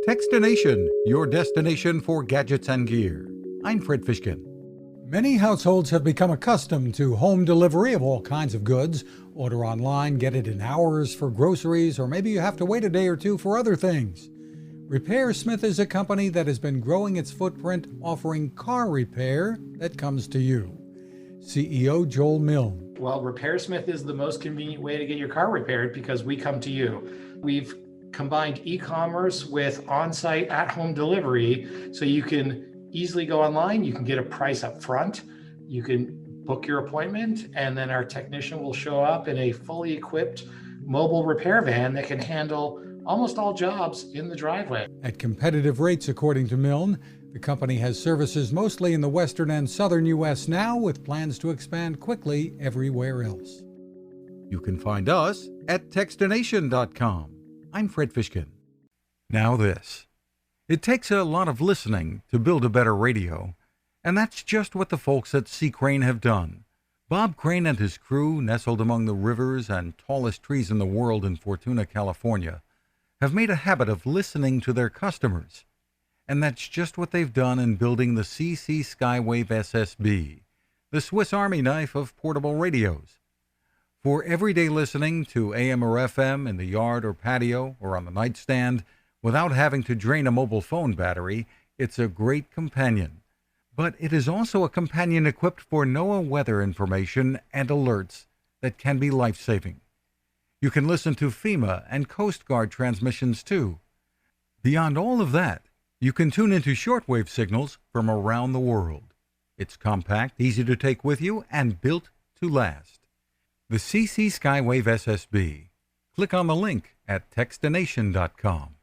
Techstination, your destination for gadgets and gear. I'm Fred Fishkin. Many households have become accustomed to home delivery of all kinds of goods. Order online, get it in hours for groceries, or maybe you have to wait a day or two for other things. RepairSmith is a company that has been growing its footprint, offering car repair that comes to you. CEO Joel Milne. Well, RepairSmith is the most convenient way to get your car repaired because we come to you. We've combined e-commerce with on-site at-home delivery, so you can easily go online, you can get a price up front, you can book your appointment, and then our technician will show up in a fully equipped mobile repair van that can handle almost all jobs in the driveway. At competitive rates, according to Milne, the company has services mostly in the western and southern U.S. now, with plans to expand quickly everywhere else. You can find us at Techstination.com. I'm Fred Fishkin. Now this. It takes a lot of listening to build a better radio, and that's just what the folks at C. Crane have done. Bob Crane and his crew, nestled among the rivers and tallest trees in the world in Fortuna, California, have made a habit of listening to their customers. And that's just what they've done in building the CC Skywave SSB, the Swiss Army knife of portable radios. For everyday listening to AM or FM in the yard or patio or on the nightstand without having to drain a mobile phone battery, it's a great companion. But it is also a companion equipped for NOAA weather information and alerts that can be life-saving. You can listen to FEMA and Coast Guard transmissions too. Beyond all of that, you can tune into shortwave signals from around the world. It's compact, easy to take with you, and built to last. The CC Skywave SSB. Click on the link at Techstination.com.